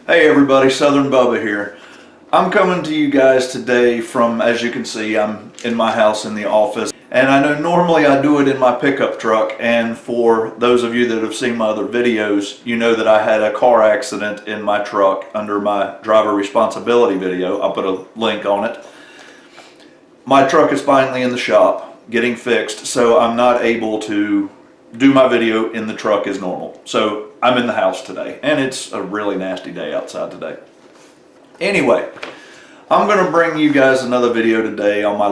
Hey everybody, SouthernBubba here. I'm coming to you guys today from, as you can see, I'm in my house in the office. And I know normally I do it in my pickup truck, and for those of you that have seen my other videos, you know that I had a car accident in my truck under my driver responsibility video. I'll put a link on it. My truck is finally in the shop getting fixed, so I'm not able to do my video in the truck as normal. So I'm in the house today, and it's a really nasty day outside today. Anyway, I'm going to bring you guys another video today on my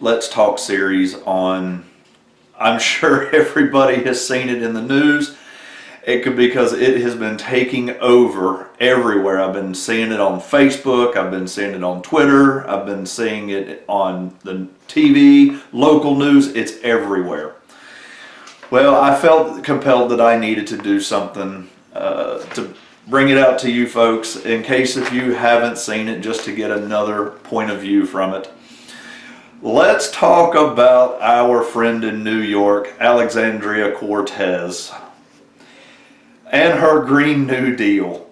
Let's Talk series on, I'm sure everybody has seen it in the news. It could because it has been taking over everywhere. I've been seeing it on Facebook, I've been seeing it on Twitter, I've been seeing it on the TV, local news, it's everywhere. Well, I felt compelled that I needed to do something to bring it out to you folks, in case if you haven't seen it, just to get another point of view from it. Let's talk about our friend in New York, Ocosio-Cortez, and her Green New Deal.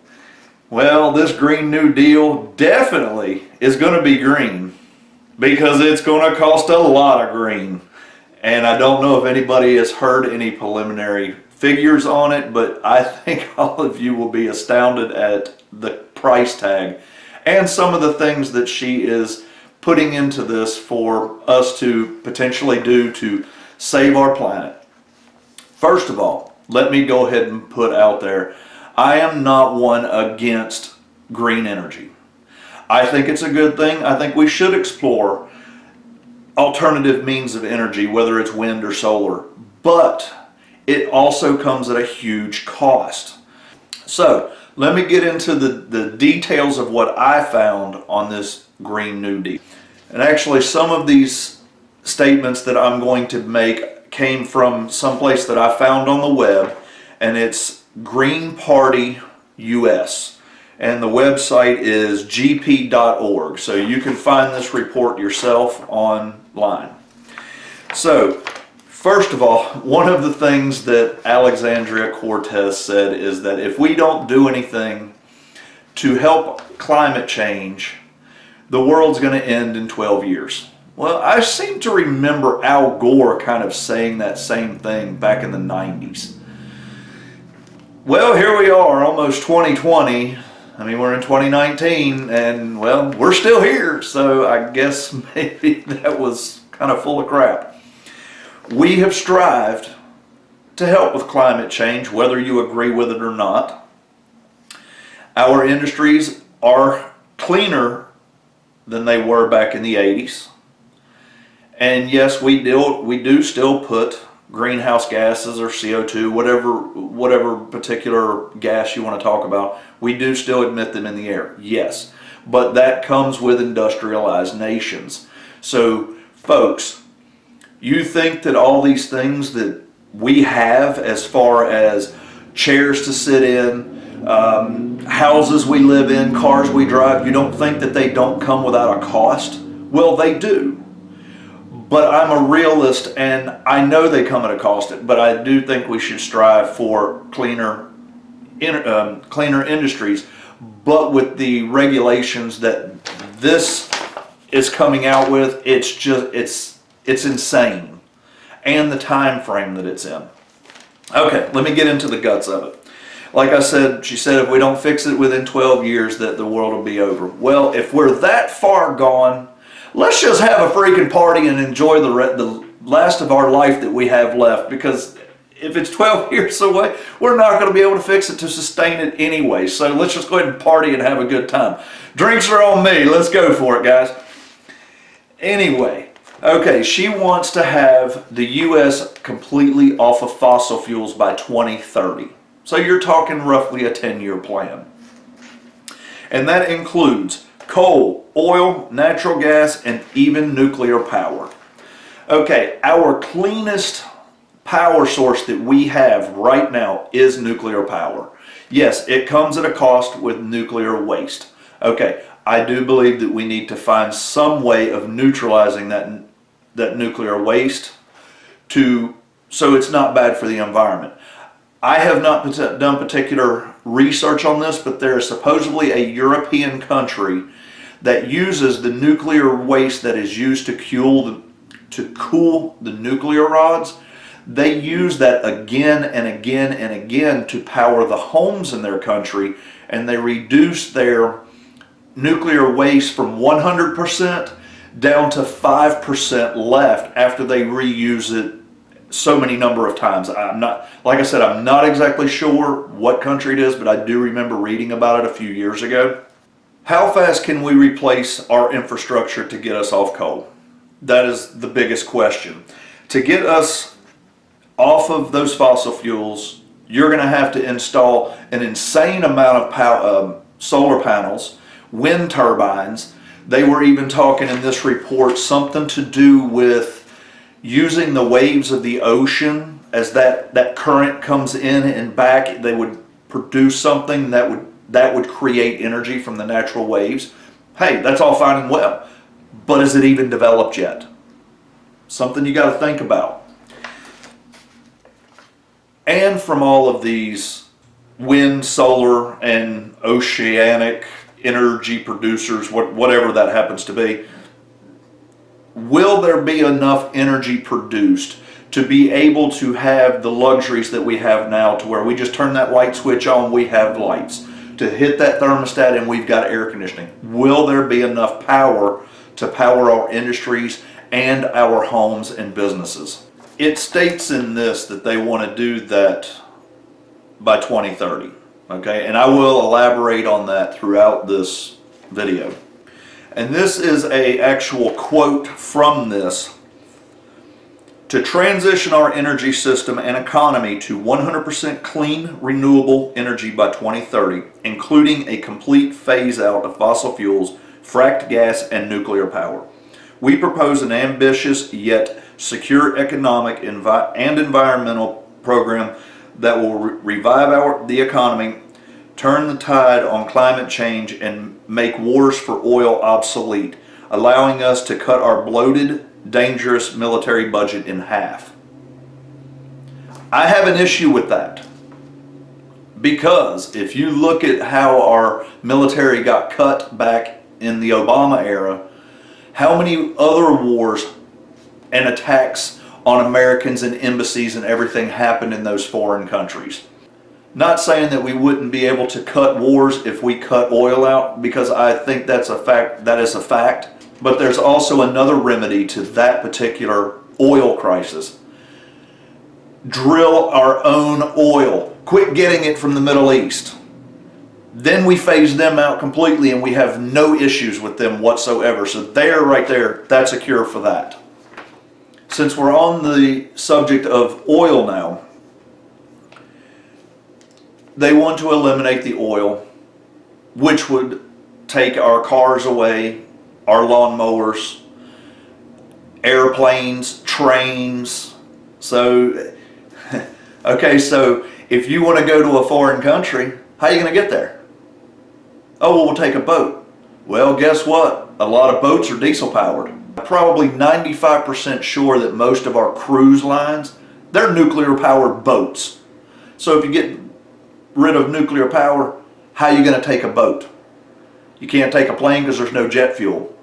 Well, this Green New Deal definitely is going to be green, because it's going to cost a lot of green. And I don't know if anybody has heard any preliminary figures on it, but I think all of you will be astounded at the price tag and some of the things that she is putting into this for us to potentially do to save our planet. First of all, let me go ahead and put out there, I am not one against green energy. I think it's a good thing. I think we should explore alternative means of energy, whether it's wind or solar, but it also comes at a huge cost. So let me get into the details of what I found on this Green New Deal. And actually some of these statements that I'm going to make came from someplace that I found on the web, and it's Green Party US. And the website is gp.org, so you can find this report yourself online. So, first of all, one of the things that Ocosio-Cortez said is that if we don't do anything to help climate change, the world's going to end in 12 years. Well, I seem to remember Al Gore kind of saying that same thing back in the 90s. Well, here we are, almost 2020. I mean, we're in 2019, and well, we're still here, so I guess maybe that was kind of full of crap. We have strived to help with climate change, whether you agree with it or not. Our industries are cleaner than they were back in the 80s. And yes, we do still put greenhouse gases or CO2, whatever particular gas you want to talk about, we do still emit them in the air, yes. But that comes with industrialized nations. So, folks, you think that all these things that we have as far as chairs to sit in, houses we live in, cars we drive, you don't think that they don't come without a cost? Well, they do. But I'm a realist, and I know they come at a cost, but I do think we should strive for cleaner industries. But with the regulations that this is coming out with, it's insane. And the time frame that it's in. Okay, let me get into the guts of it. Like I said, she said if we don't fix it within 12 years that the world will be over. Well, if we're that far gone, let's just have a freaking party and enjoy the last of our life that we have left, because if it's 12 years away, we're not going to be able to fix it to sustain it anyway. So let's just go ahead and party and have a good time. Drinks are on me. Let's go for it, guys. Anyway, okay, she wants to have the U.S. completely off of fossil fuels by 2030. So you're talking roughly a 10-year plan. And that includes coal, oil, natural gas, and even nuclear power. Okay, our cleanest power source that we have right now is nuclear power. Yes, it comes at a cost with nuclear waste. Okay, I do believe that we need to find some way of neutralizing that nuclear waste so it's not bad for the environment. I have not done particular research on this, but there is supposedly a European country that uses the nuclear waste that is used to cool the nuclear rods. They use that again and again and again to power the homes in their country, and they reduce their nuclear waste from 100% down to 5% left after they reuse it so many number of times. I'm not, like I said, I'm not exactly sure what country it is, but I do remember reading about it a few years ago. How fast can we replace our infrastructure to get us off coal? That is the biggest question. To get us off of those fossil fuels, you're going to have to install an insane amount of solar panels, wind turbines. They were even talking in this report something to do with using the waves of the ocean as that current comes in and back. They would produce something that would create energy from the natural waves. Hey, that's all fine and well, but is it even developed yet? Something you got to think about. And from all of these wind, solar, and oceanic energy producers, whatever that happens to be, will there be enough energy produced to be able to have the luxuries that we have now, to where we just turn that light switch on, we have lights, to hit that thermostat and we've got air conditioning? Will there be enough power to power our industries and our homes and businesses? It states in this that they want to do that by 2030, okay? And I will elaborate on that throughout this video. And this is an actual quote from this. To transition our energy system and economy to 100% clean, renewable energy by 2030, including a complete phase out of fossil fuels, fracked gas, and nuclear power. We propose an ambitious yet secure economic and environmental program that will revive the economy, turn the tide on climate change, and make wars for oil obsolete, allowing us to cut our bloated, dangerous military budget in half. I have an issue with that, because if you look at how our military got cut back in the Obama era, how many other wars and attacks on Americans and embassies and everything happened in those foreign countries. Not saying that we wouldn't be able to cut wars if we cut oil out, because I think that's a fact, that is a fact. But there's also another remedy to that particular oil crisis. Drill our own oil. Quit getting it from the Middle East. Then we phase them out completely and we have no issues with them whatsoever. So there, right there, that's a cure for that. Since we're on the subject of oil now, they want to eliminate the oil, which would take our cars away, our lawnmowers, airplanes, trains. So, okay, so if you want to go to a foreign country, how are you going to get there? Oh, well, we'll take a boat. Well, guess what? A lot of boats are diesel powered. Probably 95% sure that most of our cruise lines, they're nuclear powered boats. So if you get rid of nuclear power, how are you going to take a boat? You can't take a plane because there's no jet fuel.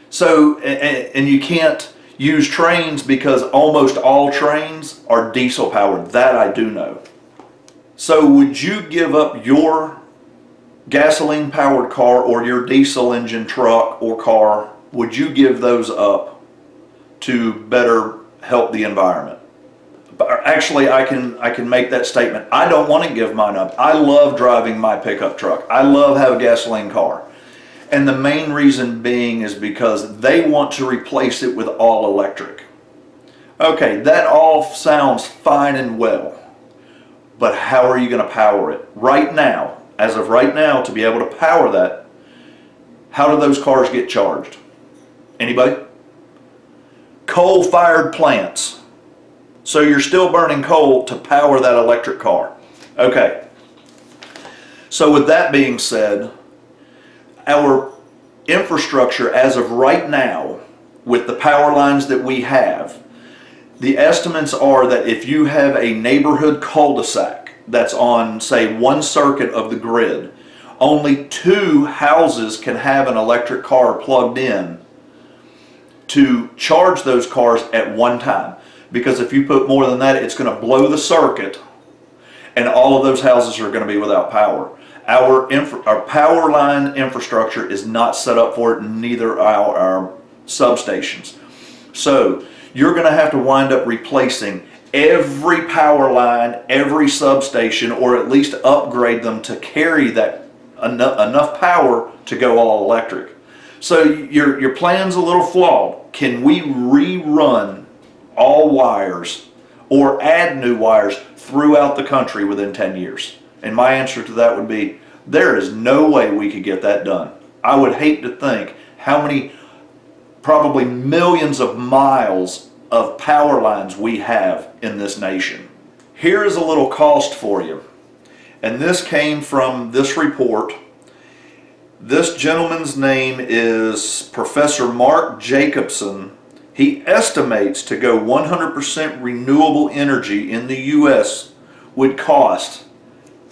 So, and you can't use trains because almost all trains are diesel powered. That I do know. So would you give up your gasoline powered car or your diesel engine truck or car? Would you give those up to better help the environment? Actually, I can make that statement. I don't want to give mine up. I love driving my pickup truck. I love having a gasoline car. And the main reason being is because they want to replace it with all electric. Okay, that all sounds fine and well, but how are you going to power it? Right now, as of right now, to be able to power that, how do those cars get charged? Anybody? Coal-fired plants. So you're still burning coal to power that electric car. Okay. So with that being said, our infrastructure as of right now, with the power lines that we have, The estimates are that if you have a neighborhood cul-de-sac that's on, say, one circuit of the grid, only 2 houses can have an electric car plugged in to charge those cars at one time. Because if you put more than that, it's going to blow the circuit and all of those houses are going to be without power. Our power line infrastructure is not set up for it, neither are our substations. So you're going to have to wind up replacing every power line, every substation, or at least upgrade them to carry that enough power to go all electric. So your plan's a little flawed. Can we rerun all wires or add new wires throughout the country within 10 years? And my answer to that would be, there is no way we could get that done. I would hate to think how many, probably millions of miles of power lines we have in this nation. Here is a little cost for you. And this came from this report. This gentleman's name is Professor Mark Jacobson. He estimates to go 100% renewable energy in the U.S. would cost,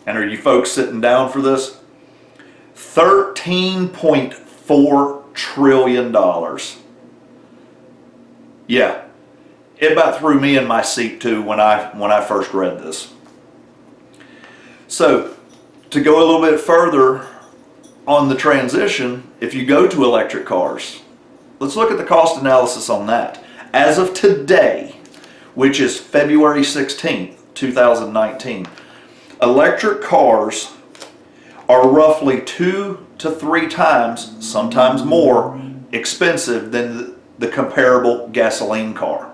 and are you folks sitting down for this? $13.4 trillion. Yeah, it about threw me in my seat too when I first read this. So, to go a little bit further on the transition, if you go to electric cars, let's look at the cost analysis on that. As of today, which is February 16th, 2019, electric cars are roughly 2 to 3 times, sometimes more, expensive than the comparable gasoline car.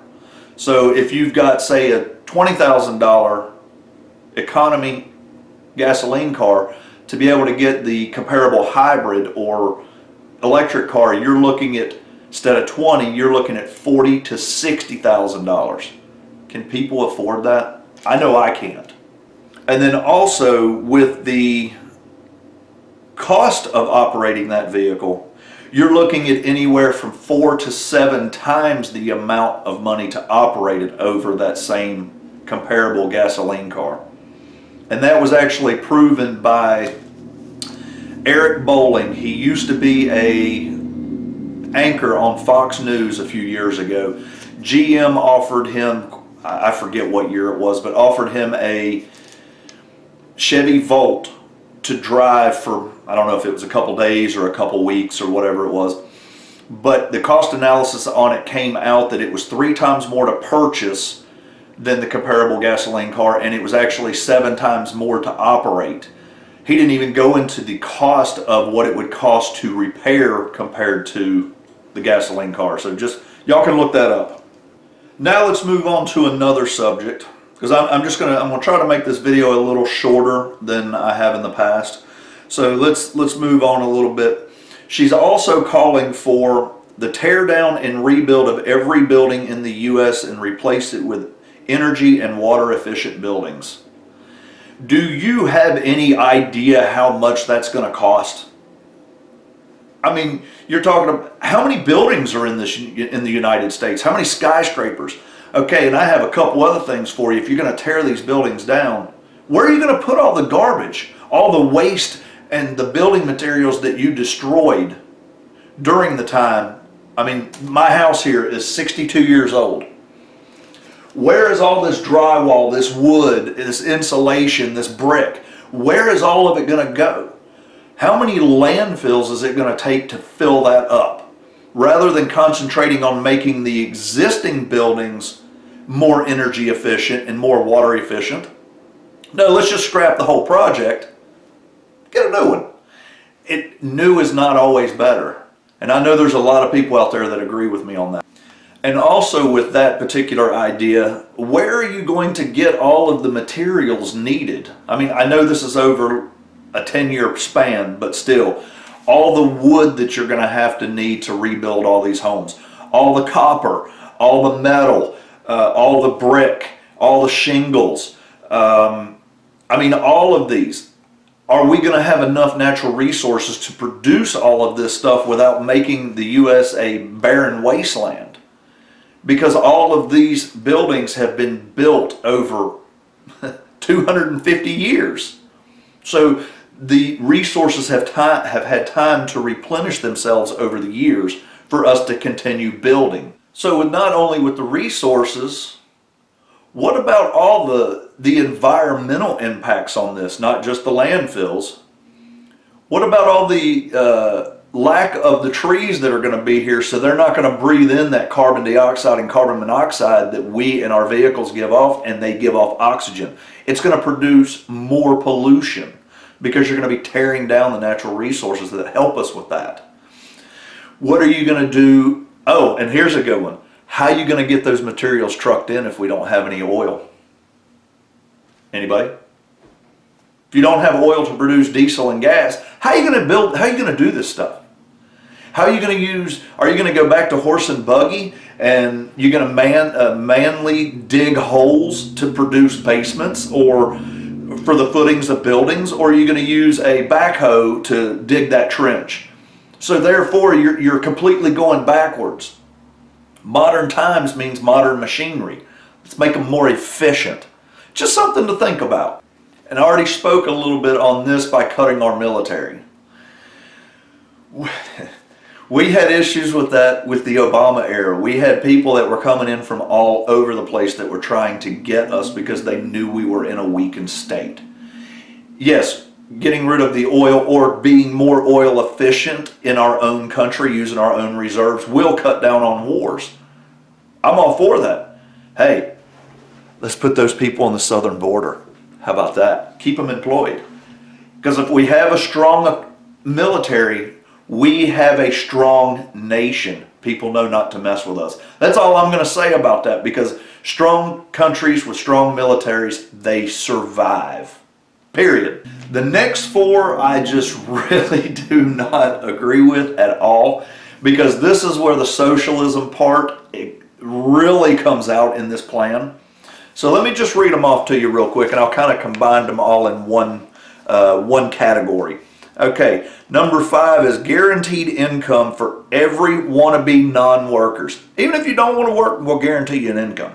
So if you've got, say, a $20,000 economy gasoline car, to be able to get the comparable hybrid or electric car, you're looking at, instead of 20, you're looking at $40,000 to $60,000. Can people afford that? I know I can't. And then also with the cost of operating that vehicle, you're looking at anywhere from 4 to 7 times the amount of money to operate it over that same comparable gasoline car. And that was actually proven by Eric Bolling. He used to be an anchor on Fox News a few years ago. GM offered him, I forget what year it was, but offered him a Chevy Volt to drive for, I don't know if it was a couple days or a couple weeks or whatever it was. But the cost analysis on it came out that it was 3 times more to purchase than the comparable gasoline car, and it was actually 7 times more to operate. He didn't even go into the cost of what it would cost to repair compared to the gasoline car. So just, y'all can look that up. Now let's move on to another subject, because I'm gonna try to make this video a little shorter than I have in the past. So let's move on a little bit. She's also calling for the tear down and rebuild of every building in the U.S. and replace it with energy and water efficient buildings. Do you have any idea how much that's going to cost? I mean, you're talking about how many buildings are in the United States? How many skyscrapers? Okay, and I have a couple other things for you. If you're going to tear these buildings down, where are you going to put all the garbage, all the waste and the building materials that you destroyed during the time? I mean, my house here is 62 years old. Where is all this drywall, this wood, this insulation, this brick? Where is all of it going to go? How many landfills is it going to take to fill that up? Rather than concentrating on making the existing buildings more energy efficient and more water efficient, no, let's just scrap the whole project, get a new one. New is not always better. And I know there's a lot of people out there that agree with me on that. And also with that particular idea, where are you going to get all of the materials needed? I mean, I know this is over a 10-year span, but still, all the wood that you're going to have to need to rebuild all these homes, all the copper, all the metal, all the brick, all the shingles, I mean, all of these. Are we going to have enough natural resources to produce all of this stuff without making the U.S. a barren wasteland? because all of these buildings have been built over 250 years. So the resources have had time to replenish themselves over the years for us to continue building. So not only with the resources, what about all the environmental impacts on this, not just the landfills? What about all the lack of the trees that are going to be here, so they're not going to breathe in that carbon dioxide and carbon monoxide that we in our vehicles give off, and they give off oxygen. It's going to produce more pollution because you're going to be tearing down the natural resources that help us with that. What are you going to do? Oh, and here's a good one. How are you going to get those materials trucked in if we don't have any oil? Anybody? If you don't have oil to produce diesel and gas, how are you going to build, how are you going to do this stuff? How are you going to use, are you going to go back to horse and buggy and you're going to manually dig holes to produce basements or for the footings of buildings, or are you going to use a backhoe to dig that trench? So therefore you're completely going backwards. Modern times means modern machinery. Let's make them more efficient. Just something to think about. And I already spoke a little bit on this by cutting our military. We had issues with that with the Obama era. We had people that were coming in from all over the place that were trying to get us because they knew we were in a weakened state. Yes, getting rid of the oil or being more oil efficient in our own country, using our own reserves, will cut down on wars. I'm all for that. Hey, let's put those people on the southern border. How about that? Keep them employed. Because if we have a strong military, we have a strong nation. People know not to mess with us. That's all I'm going to say about that, because strong countries with strong militaries, they survive. Period. The next four I just really do not agree with at all, because this is where the socialism part really comes out in this plan. So let me just read them off to you real quick, and I'll kind of combine them all in one category. Okay, number 5 is guaranteed income for every wannabe non-workers. Even if you don't want to work, we'll guarantee you an income.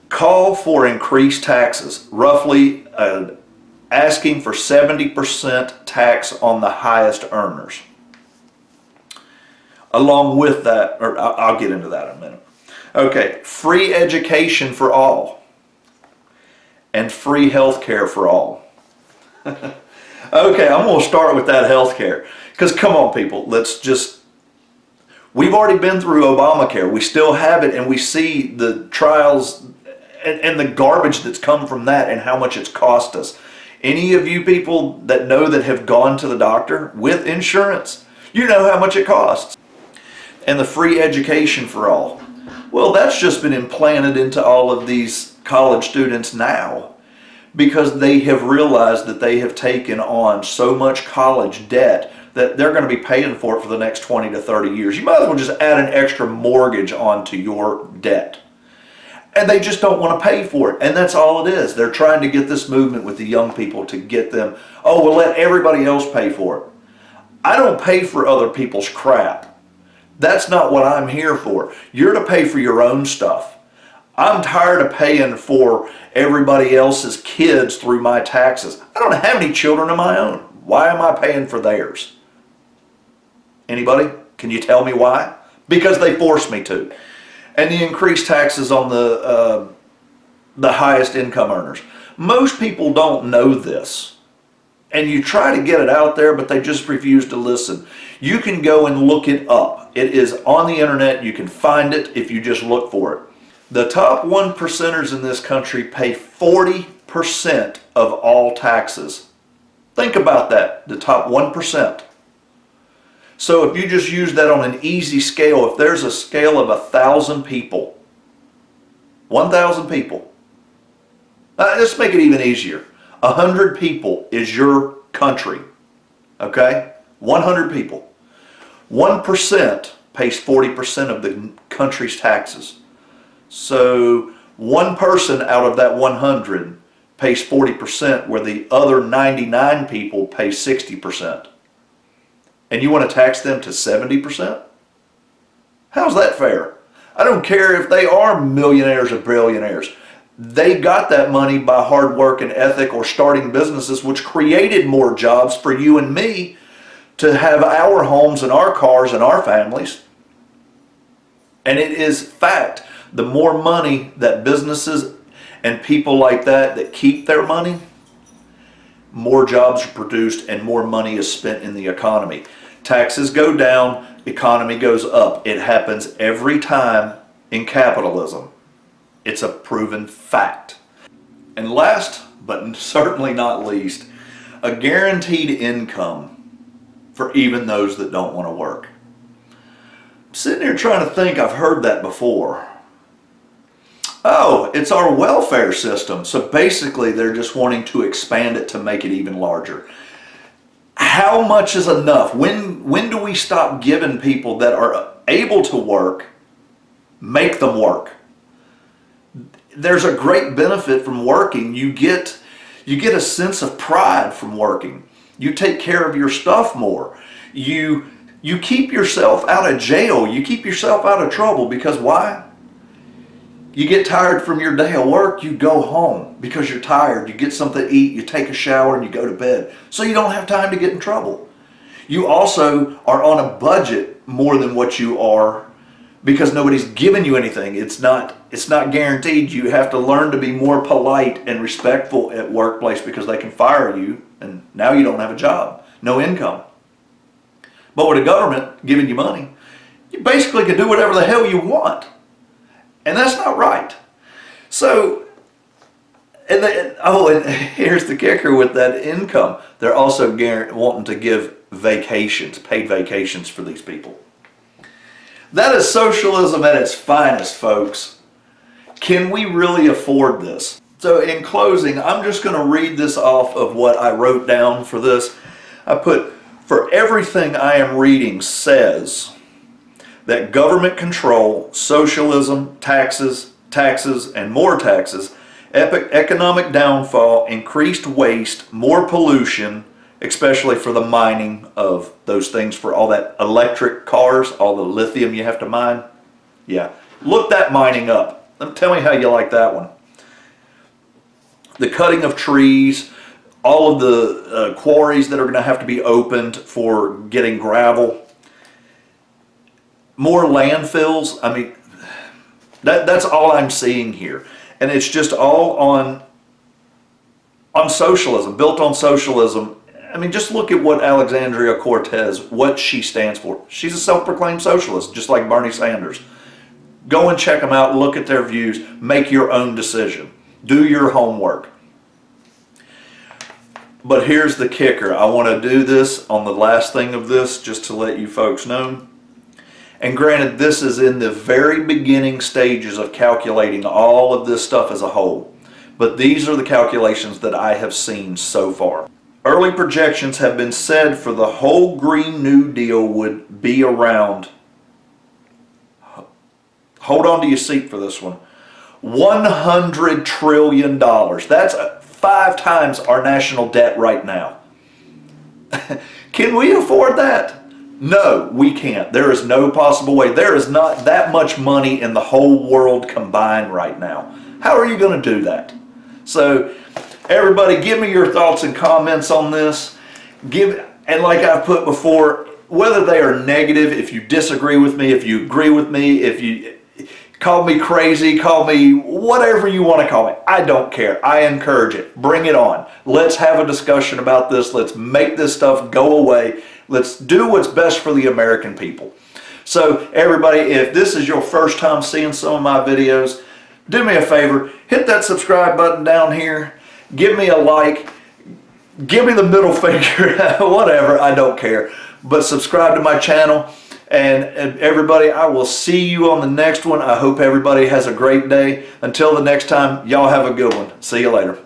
Call for increased taxes, roughly asking for 70% tax on the highest earners. Along with that, or I'll get into that in a minute. Okay, free education for all and free health care for all. Okay, I'm going to start with that health care, because come on people, we've already been through Obamacare. We still have it, and we see the trials and the garbage that's come from that and how much it's cost us. Any of you people that know that have gone to the doctor with insurance, you know how much it costs. And the free education for all. Well, that's just been implanted into all of these college students now, because they have realized that they have taken on so much college debt that they're going to be paying for it for the next 20 to 30 years. You might as well just add an extra mortgage onto your debt. And they just don't want to pay for it. And that's all it is. They're trying to get this movement with the young people to get them, oh, we'll let everybody else pay for it. I don't pay for other people's crap. That's not what I'm here for. You're to pay for your own stuff. I'm tired of paying for everybody else's kids through my taxes. I don't have any children of my own. Why am I paying for theirs? Anybody? Can you tell me why? Because they force me to. And the increased taxes on the highest income earners. Most people don't know this. And you try to get it out there, but they just refuse to listen. You can go and look it up. It is on the internet. You can find it if you just look for it. The top 1%ers in this country pay 40% of all taxes. Think about that, the top 1%. So if you just use that on an easy scale, if there's a scale of 1,000 people, 1,000 people, let's make it even easier. 100 people is your country, okay? 100 people. 1% pays 40% of the country's taxes. So one person out of that 100 pays 40%, where the other 99 people pay 60%. And you want to tax them to 70%? How's that fair? I don't care if they are millionaires or billionaires. They got that money by hard work and ethic or starting businesses, which created more jobs for you and me to have our homes and our cars and our families. And it is fact, the more money that businesses and people like that keep their money, more jobs are produced and more money is spent in the economy. Taxes go down, economy goes up. It happens every time in capitalism. It's a proven fact. And last, but certainly not least, a guaranteed income for even those that don't want to work. I'm sitting here trying to think, I've heard that before. Oh, it's our welfare system. So basically they're just wanting to expand it to make it even larger. How much is enough? When do we stop giving people that are able to work, make them work? There's a great benefit from working. You get a sense of pride from working. You take care of your stuff more. You keep yourself out of jail. You keep yourself out of trouble because why? You get tired from your day of work, you go home because you're tired. You get something to eat, you take a shower, and you go to bed. So you don't have time to get in trouble. You also are on a budget more than what you are because nobody's giving you anything. It's not guaranteed. You have to learn to be more polite and respectful at workplace because they can fire you and now you don't have a job, no income. But with a government giving you money, you basically can do whatever the hell you want. And that's not right. So, and here's the kicker with that income. They're also wanting to give vacations, paid vacations for these people. That is socialism at its finest, folks. Can we really afford this? So in closing, I'm just going to read this off of what I wrote down for this. I put, for everything I am reading says that government control, socialism, taxes, and more taxes, economic downfall, increased waste, more pollution, especially for the mining of those things for all that electric cars, all the lithium you have to mine. Yeah, look that mining up. Tell me how you like that one. The cutting of trees, all of the quarries that are going to have to be opened for getting gravel. More landfills. I mean, that's all I'm seeing here. And it's just all on socialism, built on socialism. I mean, just look at what Ocosio-Cortez, what she stands for. She's a self-proclaimed socialist, just like Bernie Sanders. Go and check them out, look at their views, make your own decision. Do your homework. But here's the kicker. I want to do this on the last thing of this, just to let you folks know. And granted, this is in the very beginning stages of calculating all of this stuff as a whole. But these are the calculations that I have seen so far. Early projections have been said for the whole Green New Deal would be around, hold on to your seat for this one, $100 trillion. That's 5 times our national debt right now. Can we afford that? No, we can't. There is no possible way. There is not that much money in the whole world combined right now. How are you going to do that? So, everybody, give me your thoughts and comments on this. And like I've put before, whether they are negative, if you disagree with me, if you agree with me, if you call me crazy, call me whatever you want to call me. I don't care. I encourage it. Bring it on. Let's have a discussion about this. Let's make this stuff go away. Let's do what's best for the American people. So everybody, if this is your first time seeing some of my videos, do me a favor. Hit that subscribe button down here. Give me a like. Give me the middle finger. Whatever. I don't care. But subscribe to my channel. And everybody, I will see you on the next one. I hope everybody has a great day. Until the next time, y'all have a good one. See you later.